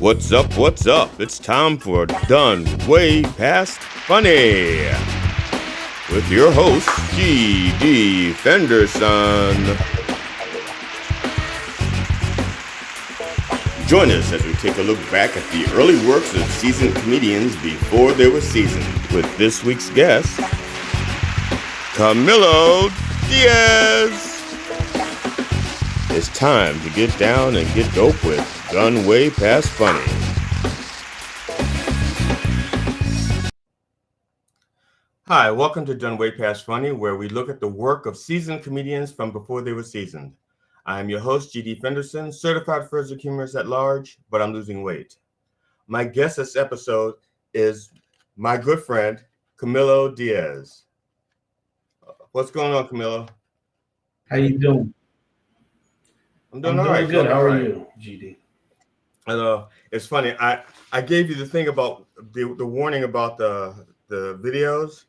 What's up? What's up? It's time for Done Way Past Funny with your host, G.D. Fenderson. Join us as we take a look back at the early works of seasoned comedians before they were seasoned with this week's guest, Camilo Diaz. It's time to get down and get dope with Done Way Past Funny. Hi, welcome to Done Way Past Funny, where we look at the work of seasoned comedians from before they were seasoned. I am your host, G.D. Fenderson, certified forensic humorist at large, but I'm losing weight. My guest this episode is my good friend, Camilo Diaz. What's going on, Camilo? How you doing? I'm doing all right. Good. How are you, GD? It's funny. I gave you the thing about the warning about the videos,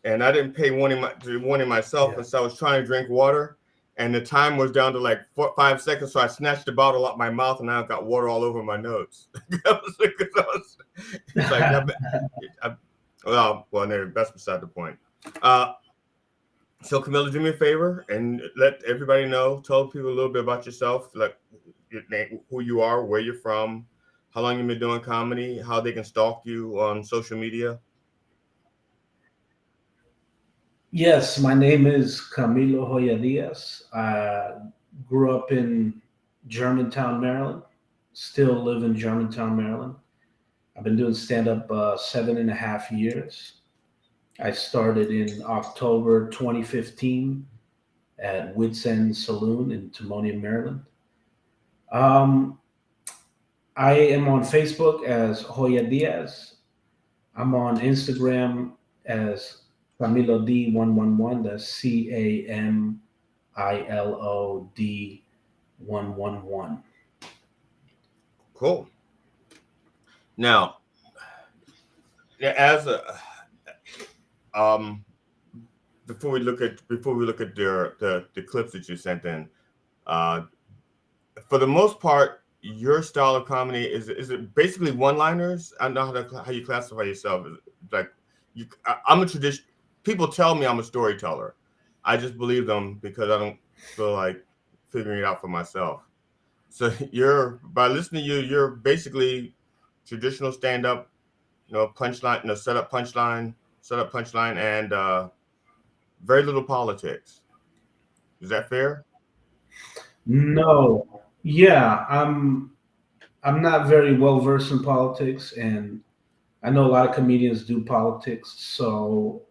and I didn't pay warning myself, and so I was trying to drink water, and the time was down to like 5 seconds, so I snatched the bottle out my mouth, and now I've got water all over my nose. It's like, that's beside the point. So Camilla, do me a favor and let everybody know. Tell people a little bit about yourself, like your name, who you are, where you're from, how long you've been doing comedy, how they can stalk you on social media. Yes, my name is Camilo Diaz. I grew up in Germantown, Maryland. Still live in Germantown, Maryland. I've been doing stand-up 7.5 years. I started in October 2015 at Wits End Saloon in Timonium, Maryland. I am on Facebook as Hoya Diaz. I'm on Instagram as Camilo D111. That's CAMILO D111. Cool. Now, as a before we look at the clips that you sent in, for the most part, your style of comedy is it basically one-liners? I don't know how you classify yourself. Like I'm a tradition. People tell me I'm a storyteller. I just believe them because I don't feel like figuring it out for myself. So by listening to you, you're basically traditional stand-up, punchline, set up punchline, and very little politics. Is that fair? No, yeah, I'm not very well versed in politics, and I know a lot of comedians do politics, so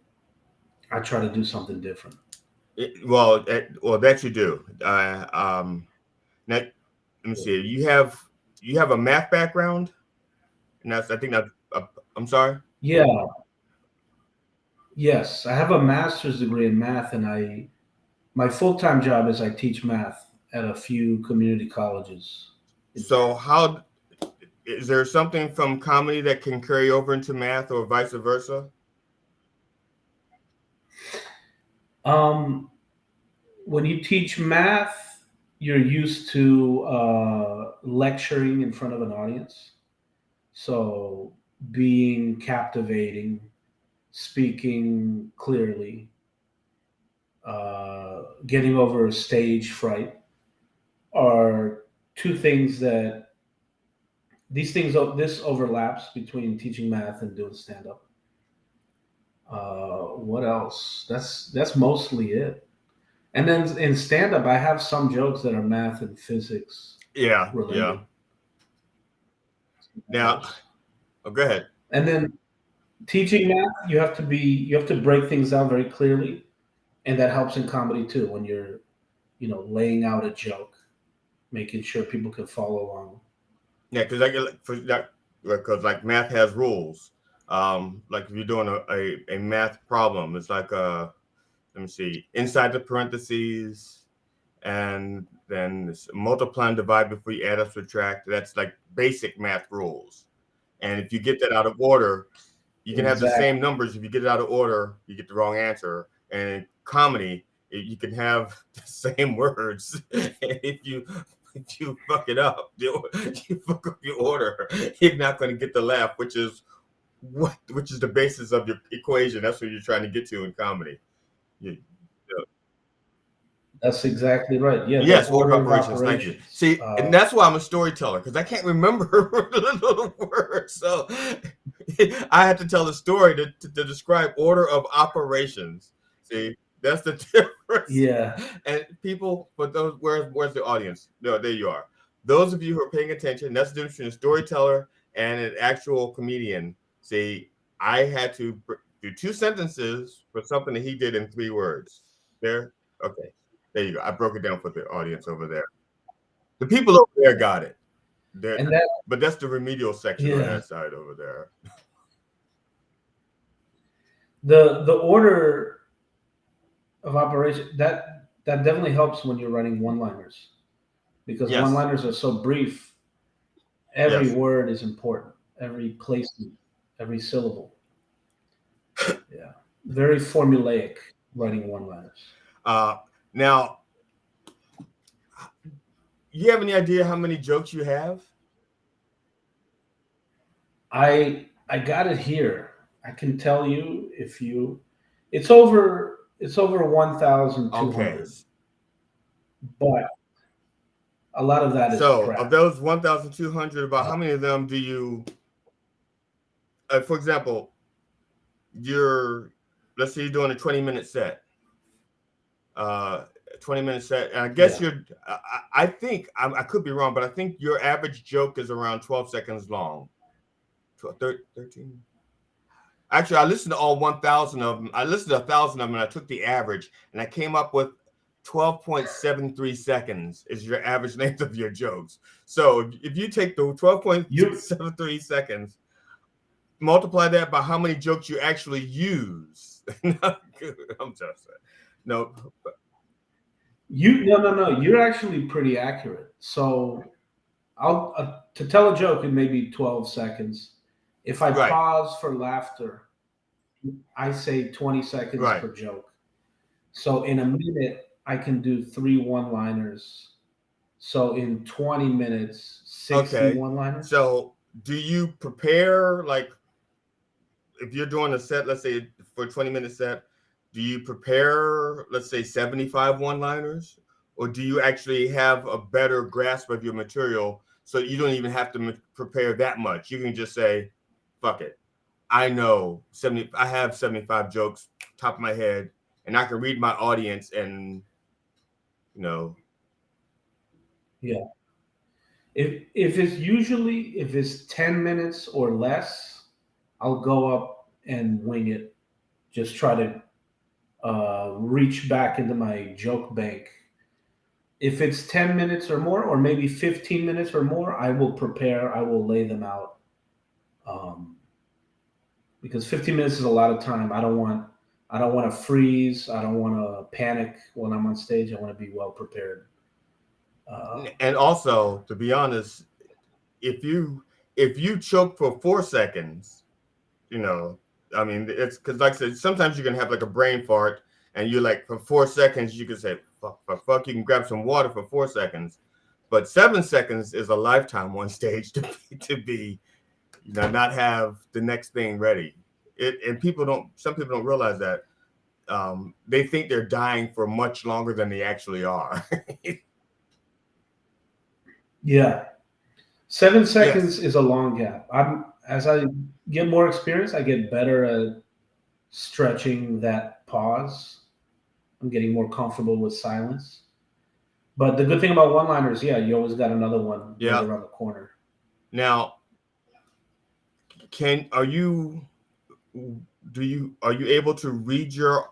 I try to do something different. Well, that you do. Now, let me see. You have a math background, and I think that's. I'm sorry. Yeah, yes, I have a master's degree in math, and my full-time job is I teach math at a few community colleges. So, how is there something from comedy that can carry over into math, or vice versa? Um, when you teach math, you're used to lecturing in front of an audience. So being captivating, speaking clearly, getting over stage fright are two things that this overlaps between teaching math and doing stand up. What else? That's mostly it. And then in stand up, I have some jokes that are math and physics Yeah, related. yeah. Now, go ahead. And then teaching math, you have to break things down very clearly, and that helps in comedy too when you're laying out a joke, making sure people can follow along. Yeah, because like math has rules. Like if you're doing a math problem, it's like let me see, inside the parentheses, and then multiply and divide before you add or subtract. That's like basic math rules. And if you get that out of order, you can have the Exactly. same numbers. If you get it out of order, you get the wrong answer. And in comedy, you can have the same words. If you if you fuck it up, you fuck up your order, you're not going to get the laugh, which is the basis of your equation. That's what you're trying to get to in comedy. You, That's exactly right. Yeah, the Yes, order order of operations. Thank you. operations. See, and that's why I'm a storyteller because I can't remember the words. So I had to tell a story to describe order of operations. See, that's the difference. Yeah, And people, but those, where's the audience? No, there you are. Those of you who are paying attention, that's the difference between a storyteller and an actual comedian. See, I had to do two sentences for something that he did in 3 words. There, okay. There you go. I broke it down for the audience over there. The people over there got it. There, and that but that's the remedial section on yeah that side over there. the order of operation that definitely helps when you're writing one-liners because Yes, one-liners are so brief. Every yes. word is important. Every placement, every syllable. Yeah, very formulaic writing one-liners. Uh, now, you have any idea how many jokes you have? I got it here. I can tell you if you, it's over Okay. 1,200, but a lot of that is So, of crap. those 1,200, about how many of them do you, for example, you're, let's say you're doing a 20-minute set. uh 20-minute set, and I guess Yeah, you're I think I could be wrong, but I think your average joke is around 12 seconds long. 12, 13. Actually, I listened to all 1,000 of them. I listened to 1,000 of them, and I took the average, and I came up with 12.73 seconds is your average length of your jokes. So if you take the you 12.73 seconds, multiply that by how many jokes you actually use. I'm just saying. No, you no. You're actually pretty accurate. So I'll to tell a joke in maybe 12 seconds. If I right, pause for laughter, I say 20 seconds right. per joke. So in a minute, I can do three one-liners. So in 20 minutes, 60 Okay. one-liners. So do you prepare, like, if you're doing a set, let's say for a 20-minute set, do you prepare, let's say, 75 one-liners? Or do you actually have a better grasp of your material so you don't even have to prepare that much? You can just say, fuck it. I know 70, I have 75 jokes top of my head, and I can read my audience and, you know, Yeah. If it's 10 minutes or less, I'll go up and wing it. Just try to reach back into my joke bank. If it's 10 minutes or more, or maybe 15 minutes or more, I will prepare. I will lay them out. Um, because 15 minutes is a lot of time. I don't want to freeze. I don't want to panic when I'm on stage. I want to be well prepared. Uh, and also, to be honest, if you choke for 4 seconds, you know, I mean, it's because, like I said, sometimes you can have like a brain fart, and you're like, for 4 seconds, you can say, fuck, fuck, fuck. You can grab some water for 4 seconds. But 7 seconds is a lifetime on stage to be, not have the next thing ready. And some people don't realize that. They think they're dying for much longer than they actually are. yeah, 7 seconds Yes. is a long gap. I'm as I get more experience, I get better at stretching that pause. I'm getting more comfortable with silence. But the good thing about one-liners, yeah, you always got another one right Yeah. around the corner. Now, can are you do you are you able to read your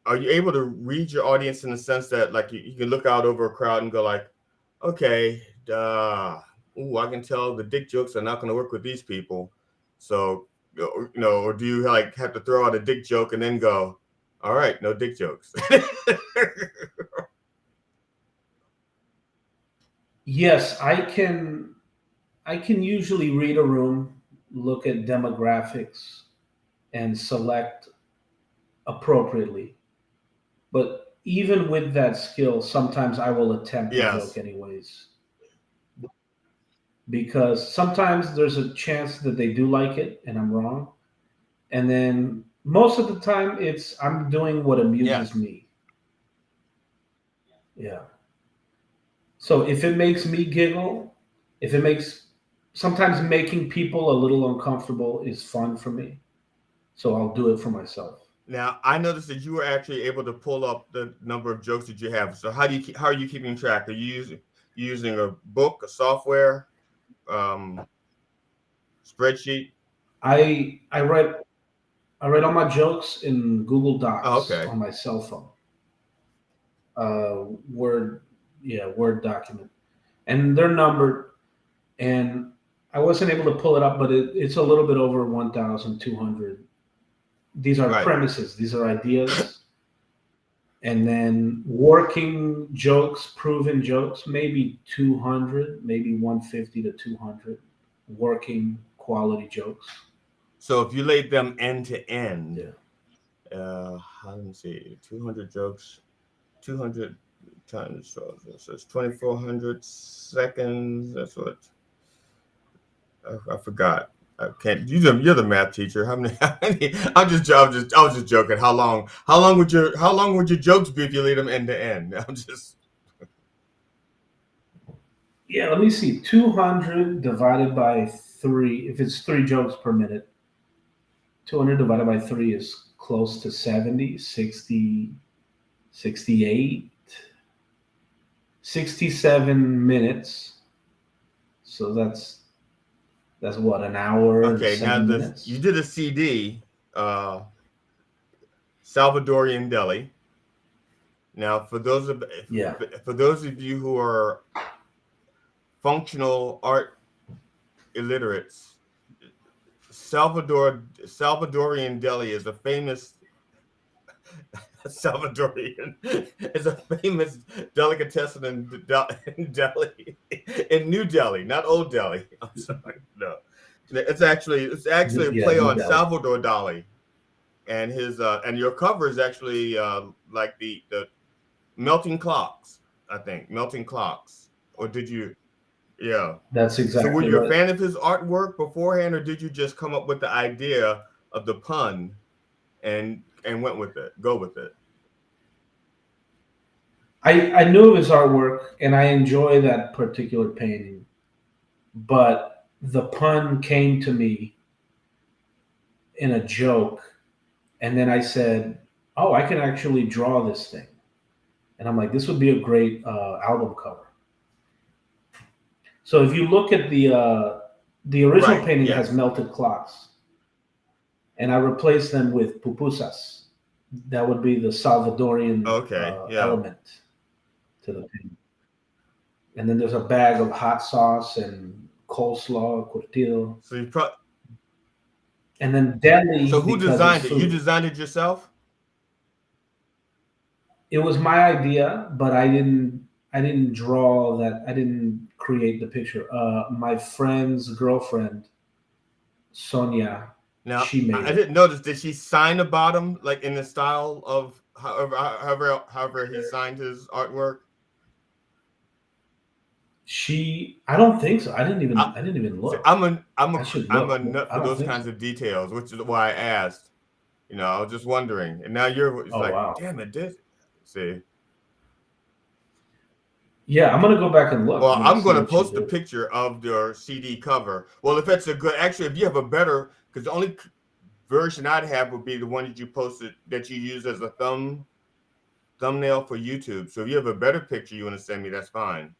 audience in the sense that, like, you can look out over a crowd and go like, okay, ooh, I can tell the dick jokes are not going to work with these people. So, or do you like have to throw out a dick joke and then go, all right, no dick jokes? Yes, I can usually read a room, look at demographics, and select appropriately. But even with that skill, sometimes I will attempt a joke Yes. anyways, because sometimes there's a chance that they do like it and I'm wrong. And then most of the time, it's I'm doing what amuses Yes. me. Yeah. So if it makes me giggle, if it makes sometimes making people a little uncomfortable is fun for me. So I'll do it for myself. Now I noticed that you were actually able to pull up the number of jokes that you have. So how are you keeping track? Are you using a book, a software, um, spreadsheet? I write I write all my jokes in Google Oh, Docs okay. on my cell phone. Word, yeah, Word document, and they're numbered. And I wasn't able to pull it up, but it's a little bit over 1,200. These are Right. premises. These are ideas, and then working jokes, proven jokes, maybe 200, maybe 150 to 200 working quality jokes. So if you laid them end to end, Yeah. let me see, 200 jokes, 200 times 12, so it's 2,400 seconds. That's what I forgot. I can't. You're the math teacher. How many? How many? I was just joking. How long? How long would your jokes be if you laid them end to end? I'm just Yeah, let me see. 200 divided by 3, if it's 3 jokes per minute, 200 divided by 3 is close to 70, 60, 68, 67 minutes. So that's what, an hour and okay. Now seven this you minutes. did a CD, uh, Salvadorian Deli. Now Yeah. for those of you who are functional art illiterates, Salvadorian Deli is a famous Salvadorian is a famous delicatessen in Delhi, in New Delhi, not Old Delhi. I'm sorry, no, it's actually a Yeah, play New on Delhi. Salvador Dali, and his and your cover is actually like the melting clocks. I think melting clocks, or did you? Yeah. That's So were exactly you a right. fan of his artwork beforehand, or did you just come up with the idea of the pun and went with it, go with it? I knew of his artwork and I enjoy that particular painting, but the pun came to me in a joke. And then I said, "Oh, I can actually draw this thing." And I'm like, "This would be a great album cover." So if you look at the original Right. painting has Yes. melted clocks, and I replaced them with pupusas. That would be the Salvadorian Okay. Yeah. element to the painting. And then there's a bag of hot sauce and coleslaw, curtido, So and then so deli who because it's designed it? You food. designed it yourself? It was my idea, but I didn't draw that. I didn't create the picture. My friend's girlfriend, Sonia, Now she made I it. didn't notice. Did she sign the bottom like in the style of however he signed his artwork? I don't think so. I, I didn't even see, look. I should I'm a look, but nut I for don't those think kinds so. of details, which is why I asked. I was just wondering. And now it's Oh like, wow. damn it, this. See, Yeah, I'm gonna go back and look. I'm well, gonna I'm see going to what she post a did. picture of your CD cover. Well, if it's a good, actually, if you have a better, because the only version I'd have would be the one that you posted that you use as a thumbnail for YouTube. So if you have a better picture you want to send me, that's fine.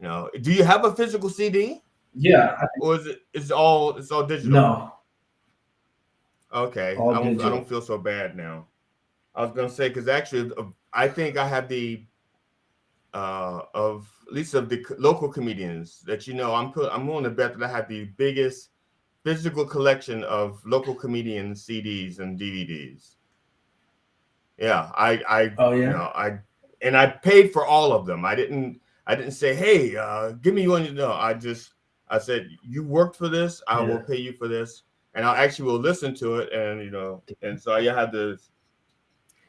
Do you have a physical CD, Yeah. or it's all digital? No, Okay, all I don't digital. feel so bad now. I was gonna say because actually, I think I have the of at least of the local comedians that I'm willing to bet that I have the biggest physical collection of local comedian CDs and DVDs. Yeah, Oh yeah. I paid for all of them. I didn't say, hey, give me one. No, I said, you worked for this, I will Yeah. pay you for this, and I actually will listen to it, and and so I had the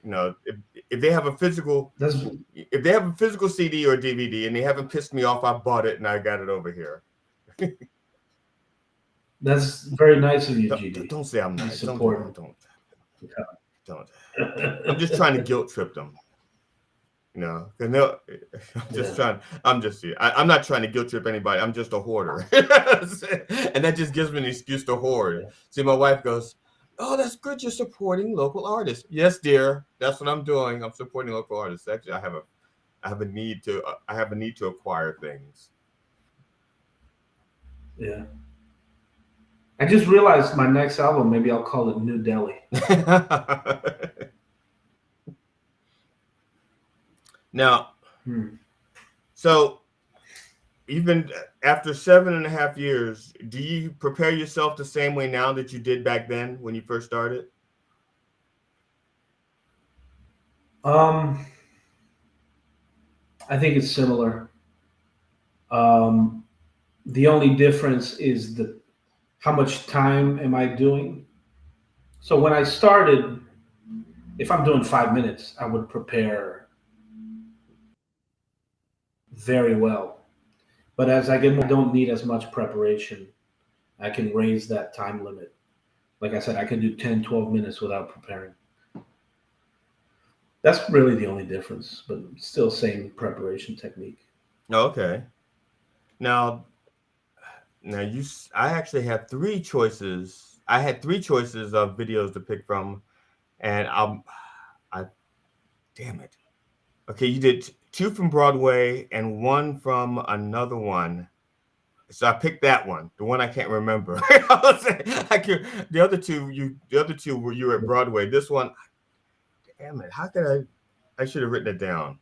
if they have a physical That's CD or DVD and they haven't pissed me off, I bought it and I got it over here. that's very nice of you, GD. Don't say I'm nice. Support. Don't. I'm just trying to guilt trip them. I'm not trying to guilt trip anybody. I'm just a hoarder. And that just gives me an excuse to hoard. Yeah. See, my wife goes, "Oh, that's good. You're supporting local artists." Yes, dear. That's what I'm doing. I'm supporting local artists. Actually, I have a need to acquire things. Yeah. I just realized my next album, maybe I'll call it New Delhi. Now, so even after 7.5 years, do you prepare yourself the same way now that you did back then when you first started? I think it's similar. The only difference is how much time am I doing? So when I started, if I'm doing 5 minutes, I would prepare very well. But as I get more, I don't need as much preparation. I can raise that time limit. Like I said, I can do 10, 12 minutes without preparing. That's really the only difference, but still same preparation technique. Okay. Now I actually had 3 choices. I had 3 choices of videos to pick from, and damn it. Okay, you did 2 from Broadway and 1 from another one. So I picked that one, the one I can't remember. The other two were you at Broadway. This one, damn it, how could I should have written it down.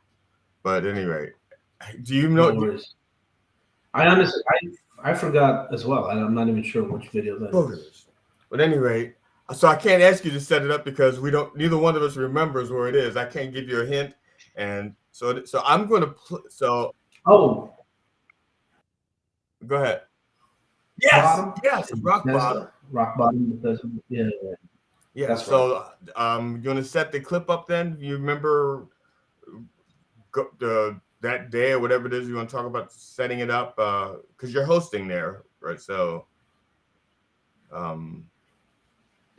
But anyway, do you know? No worries. I honestly, I forgot as well. I'm not even sure which video that is. But anyway, so I can't ask you to set it up because neither one of us remembers where it is. I can't give you a hint, and so I'm going to Oh, go ahead. Yes, Rock Bottom. Rock Bottom. Yeah. That's so right. You want to set the clip up then? You remember that day or whatever it is you want to talk about setting it up because you're hosting there, right? So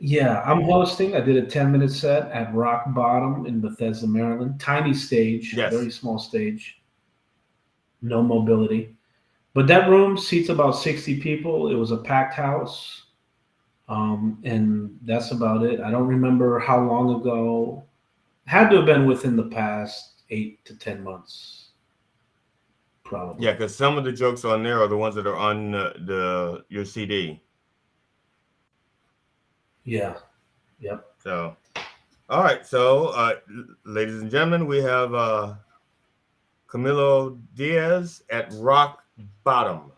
yeah, I'm hosting. I did a 10-minute set at Rock Bottom in Bethesda, Maryland. Tiny stage, very small stage, no mobility. But that room seats about 60 people. It was a packed house. And that's about it. I don't remember how long ago. Had to have been within the past 8 to 10 months. Probably. Yeah, because some of the jokes on there are the ones that are on your CD. Yeah. Yep. So, all right. So, ladies and gentlemen, we have Camilo Diaz at Rock Bottom.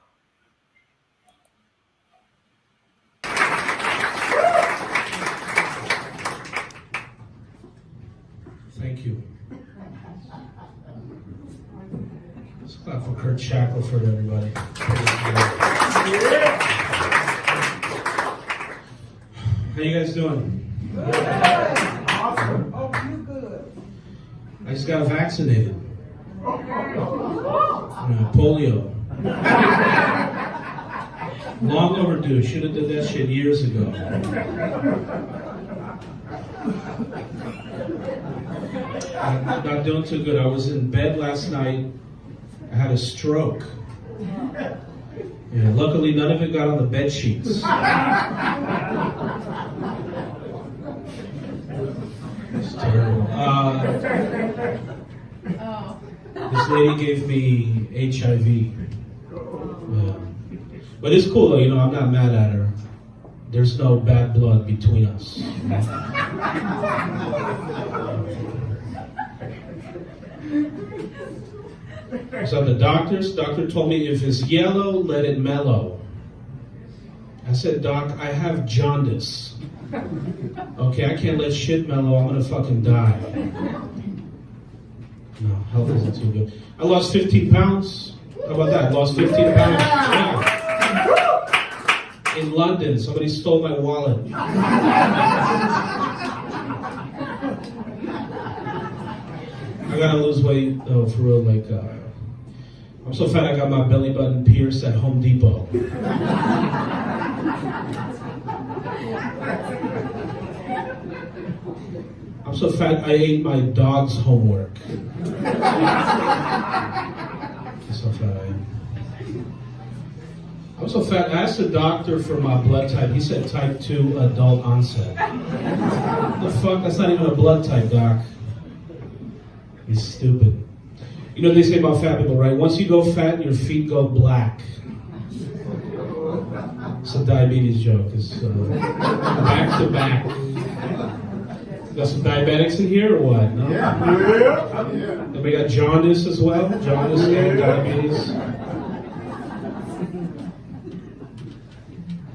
Thank you. Let's clap for Kurt Shackelford, everybody. Yeah. How you guys doing? Good. Awesome. Oh, you good. I just got vaccinated. Polio. Long overdue. Should have did that shit years ago. I'm not doing too good. I was in bed last night. I had a stroke. Yeah, luckily none of it got on the bed sheets. It's terrible. This lady gave me HIV. Yeah. But it's cool though, I'm not mad at her. There's no bad blood between us. So the doctor told me if it's yellow, let it mellow. I said, Doc, I have jaundice. Okay, I can't let shit mellow, I'm gonna fucking die. No, health isn't too good. I lost 15 pounds. How about that? I lost 15 pounds. Yeah. In London, somebody stole my wallet. I gotta lose weight though, for real. Like, I'm so fat I got my belly button pierced at Home Depot. I'm so fat I ate my dog's homework. That's so fat I am. I'm so fat. I asked the doctor for my blood type. He said type 2 adult onset. What the fuck? That's not even a blood type, doc. He's stupid. You know what they say about fat people, right? Once you go fat, your feet go black. It's a diabetes joke. It's back to back. Got some diabetics in here or what? No? Yeah. And we got jaundice as well. Jaundice and diabetes.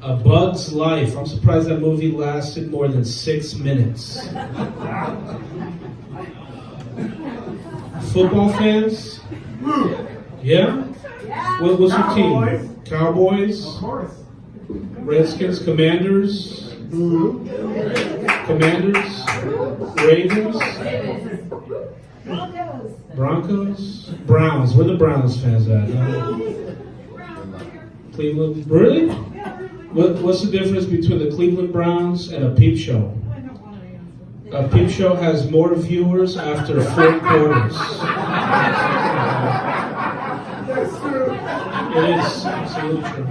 A Bug's Life. I'm surprised that movie lasted more than 6 minutes. Football fans? Yeah? What's your team? Cowboys? Of course. Redskins? Commanders? Commanders? Ravens? Broncos? Browns. Where the Browns fans at? Cleveland? Really? What's the difference between the Cleveland Browns and a peep show? A peep show has more viewers after 4 quarters. That's true. It is absolutely true.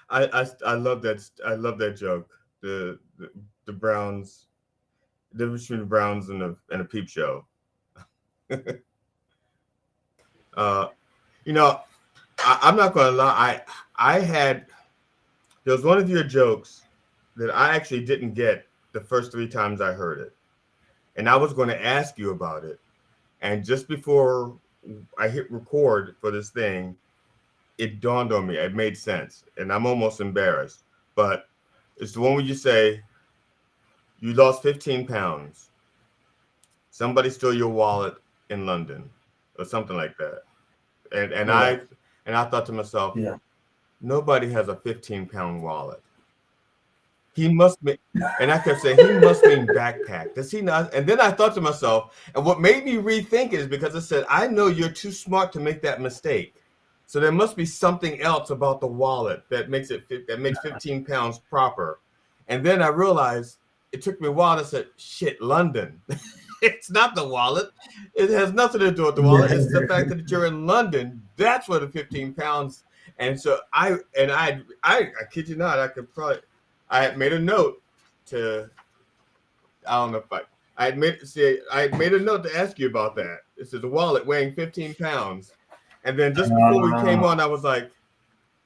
I love that. I love that joke. The Browns, the difference between the Browns and a peep show. You know, I'm not gonna lie. There was one of your jokes that I actually didn't get the first 3 times I heard it, and I was going to ask you about it. And just before I hit record for this thing, it dawned on me. It made sense, and I'm almost embarrassed. But it's the one where you say you lost 15 pounds. Somebody stole your wallet in London, or something like that. And Yeah. I thought to myself, Yeah. nobody has a 15-pound wallet. He must be, and I kept saying, he must mean backpack. Does he not? And then I thought to myself, and what made me rethink is because I said, I know you're too smart to make that mistake. So there must be something else about the wallet that makes 15 pounds proper. And then I realized it took me a while to say, shit, London. It's not the wallet. It has nothing to do with the wallet. It's the fact that you're in London. That's where the 15 pounds. And so I kid you not, I had made a note to, I don't know if I had made a note to ask you about that. It says a wallet weighing 15 pounds. And then just before we came on, I was like,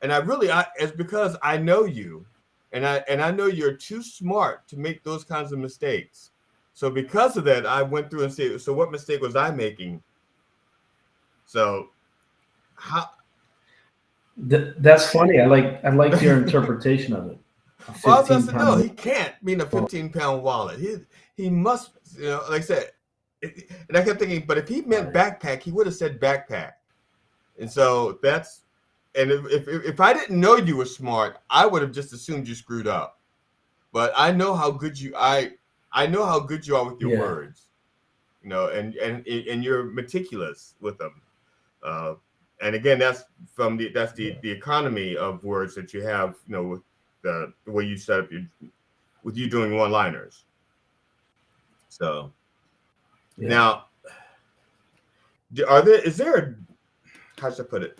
and it's because I know you, and I know you're too smart to make those kinds of mistakes. So because of that, I went through and said, so what mistake was I making? So how? That's funny. I like your interpretation of it. Well, I was gonna say, no, he can't mean a 15-pound wallet. He must, like I said, and I kept thinking, but if he meant backpack, he would have said backpack. And so if I didn't know you were smart, I would have just assumed you screwed up. But I know how good I know how good you are with your words, and you're meticulous with them. And again, that's the economy of words that you have, with the way you set up with you doing one-liners. So now, how should I put it?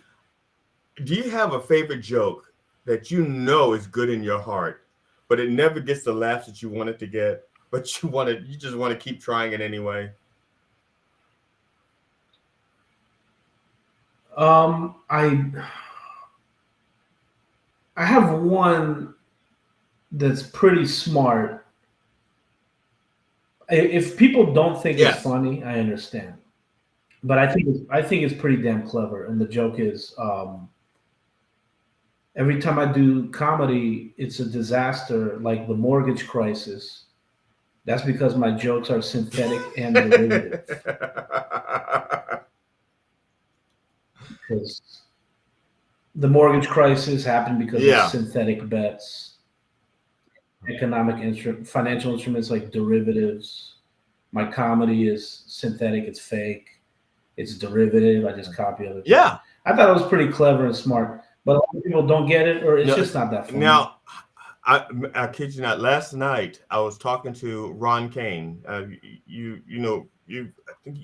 Do you have a favorite joke that you know is good in your heart, but it never gets the laughs that you want it to get, but you just want to keep trying it anyway? I have one that's pretty smart. If people don't think it's funny, I understand. But I think it's pretty damn clever. And the joke is, every time I do comedy, it's a disaster, like the mortgage crisis. That's because my jokes are synthetic and derivative. Because the mortgage crisis happened because of synthetic bets. financial instruments like derivatives. My comedy is synthetic. It's fake. It's derivative. I just copy other people. Yeah. I thought it was pretty clever and smart, but a lot of people don't get it, or it's just not that funny. Now, I kid you not. Last night I was talking to Ron Kane. I think you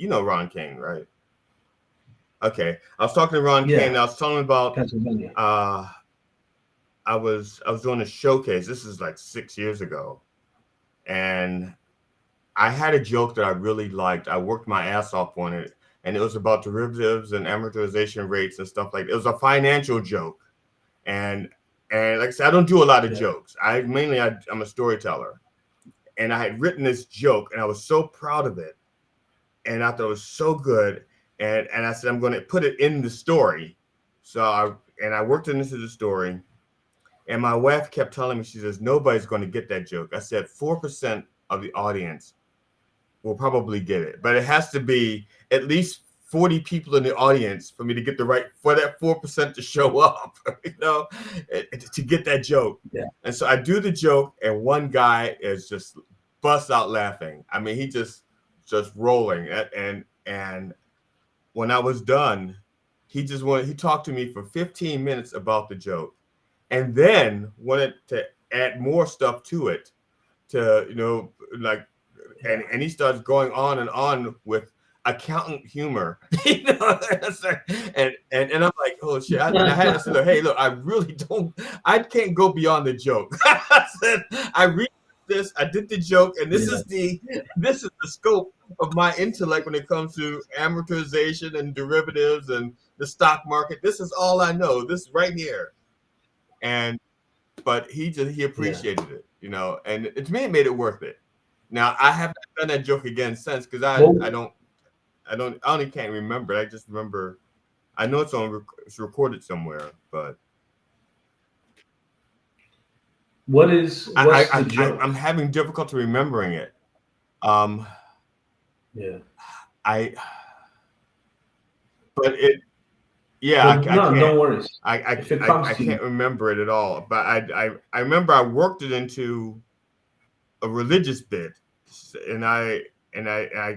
know Ron Kane, right? Okay, I was talking to Ron Kane. I was telling him about Pennsylvania. I was doing a showcase. This is like 6 years ago, and I had a joke that I really liked. I worked my ass off on it, and it was about derivatives and amortization rates and stuff like that. It was a financial joke, and like I said, I don't do a lot of jokes. I'm a storyteller, and I had written this joke, and I was so proud of it, and I thought it was so good, and I said I'm going to put it in the story. So I worked it into the story, and my wife kept telling me, she says, nobody's going to get that joke. I said 4% of the audience will probably get it, but it has to be at least 40 people in the audience for me to get for that 4% to show up, to get that joke. Yeah. And so I do the joke, and one guy is just bust out laughing. I mean, he just rolling. And when I was done, he talked to me for 15 minutes about the joke, and then wanted to add more stuff to it, and he starts going on and on with accountant humor, and I'm like, oh shit. And I had to say, hey, look, I can't go beyond the joke. I said, I read this, I did the joke, and this is the scope of my intellect when it comes to amortization and derivatives and the stock market. This is all I know. This right here. But he appreciated it, and to me it made it worth it. Now I haven't done that joke again since, because I only can't remember. I just remember, I know it's recorded somewhere, but what's the joke? I'm having difficulty remembering it. Don't worry. I can't remember it at all, but I remember I worked it into a religious bit, and I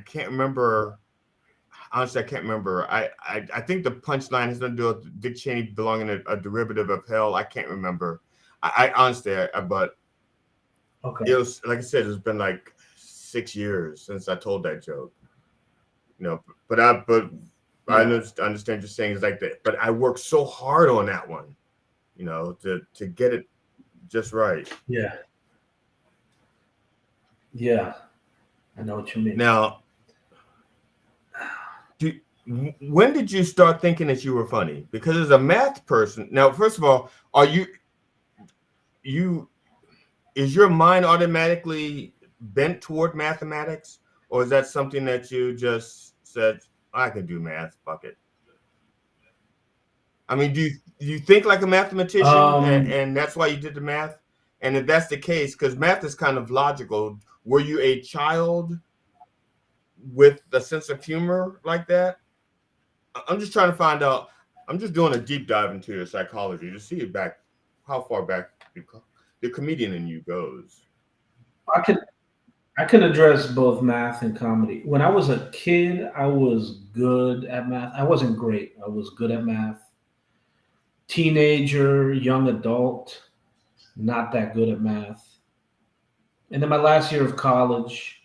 can't remember. Honestly, I can't remember. I think the punchline has nothing to do with Dick Cheney belonging to a derivative of hell. I can't remember. I honestly, but okay. It was, like I said, it's been like 6 years since I told that joke. But I understand you're saying it's like that. But I worked so hard on that one, to get it just right. Yeah. Yeah, I know what you mean. Now, when did you start thinking that you were funny? Because as a math person, now, first of all, is your mind automatically bent toward mathematics, or is that something that you just said, I can do math, fuck it? I mean, do you think like a mathematician, and that's why you did the math? And if that's the case, because math is kind of logical, were you a child with a sense of humor like that? I'm just trying to find out. I'm just doing a deep dive into your psychology to see how far back the comedian in you goes. I can address both math and comedy. When I was a kid, I was good at math. I wasn't great. I was good at math. Teenager, young adult, not that good at math. And then my last year of college,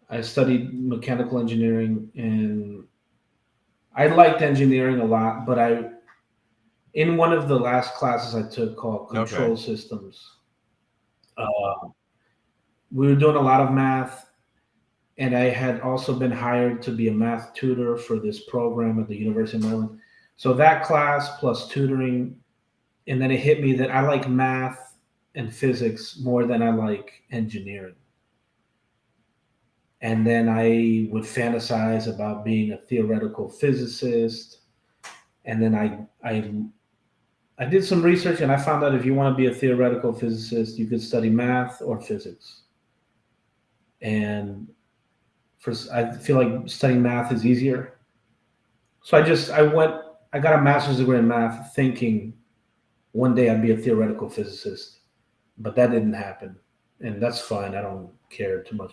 I studied mechanical engineering, and I liked engineering a lot, but in one of the last classes I took called Control Systems, we were doing a lot of math, and I had also been hired to be a math tutor for this program at the University of Maryland. So that class plus tutoring, and then it hit me that I like math and physics more than I like engineering. And then I would fantasize about being a theoretical physicist. And then I did some research, and I found out if you want to be a theoretical physicist, you could study math or physics. And I feel like studying math is easier. So I got a master's degree in math thinking one day I'd be a theoretical physicist. but that didn't happen, and that's fine. I don't care too much.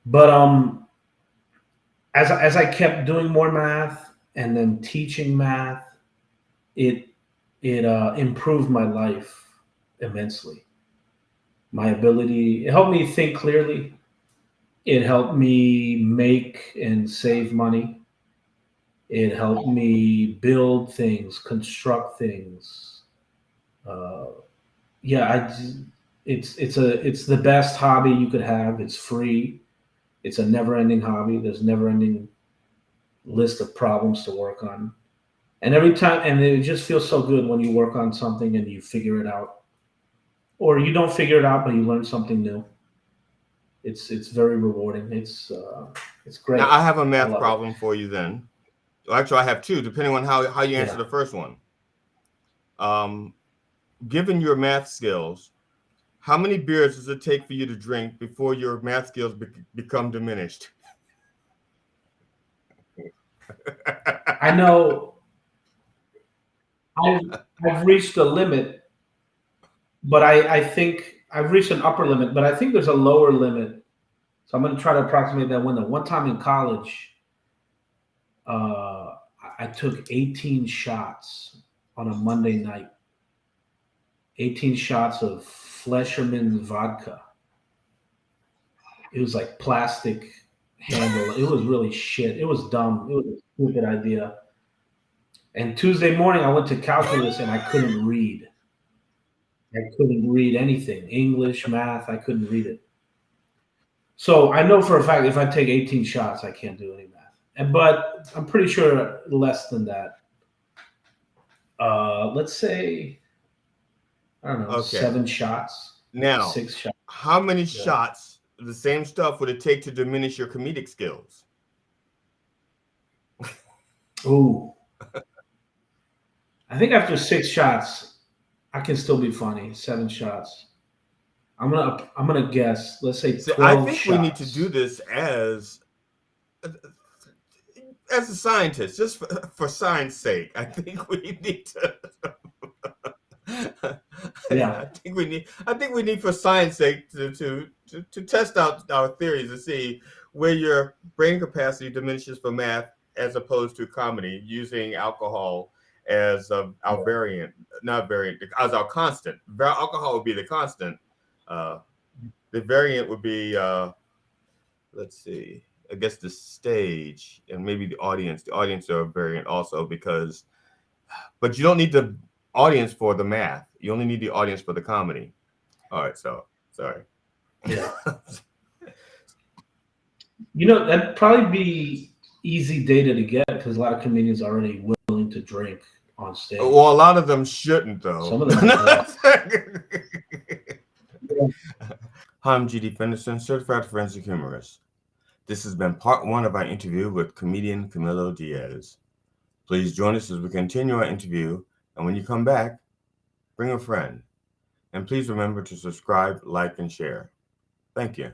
But as I kept doing more math and then teaching math, it improved my life immensely. My ability, it helped me think clearly. It helped me make and save money. It helped me build things, construct things. Uh, yeah, it's the best hobby you could have. It's free. It's a never-ending hobby. There's never-ending list of problems to work on. And every time, and it just feels so good when you work on something and you figure it out, or you don't figure it out, but you learn something new. It's very rewarding. It's great. Now I have a I math love it. problem for you then. Well, actually, I have two, depending on how you answer Yeah. the first one. Given your math skills, how many beers does it take for you to drink before your math skills become diminished? I know I've reached a limit, but I think I've reached an upper limit, but I think there's a lower limit. So I'm going to try to approximate that window. One time in college, I took 18 shots on a Monday night. 18 shots of Flesherman's vodka. It was like plastic handle. It was really shit. It was dumb. It was a stupid idea. And Tuesday morning, I went to calculus and I couldn't read. I couldn't read anything. English, math, I couldn't read it. So I know for a fact if I take 18 shots, I can't do any math. But I'm pretty sure less than that. Let's say, I don't know, Okay. 7 shots, Now, 6 shots. how many Yeah. shots of the same stuff would it take to diminish your comedic skills? Ooh. I think after 6 shots, I can still be funny. 7 shots. I'm gonna guess. Let's say 12 I think shots. we need to do this as a scientist, just for science sake. I think we need to. Yeah. I think we need for science sake to test out our theories and see where your brain capacity diminishes for math as opposed to comedy, using alcohol as our variant, not variant, as our constant. Alcohol would be the constant. The variant would be, let's see, I guess the stage and maybe the audience. The audience are a variant also but you don't need the audience for the math. You only need the audience for the comedy. All right, so sorry. Yeah. That'd probably be easy data to get because a lot of comedians are already willing to drink on stage. Well, a lot of them shouldn't, though. Some of them are Hi, I'm GD Fenderson, certified forensic humorist. This has been part 1 of our interview with comedian Camilo Diaz. Please join us as we continue our interview, and when you come back, bring a friend. And please remember to subscribe, like, and share. Thank you.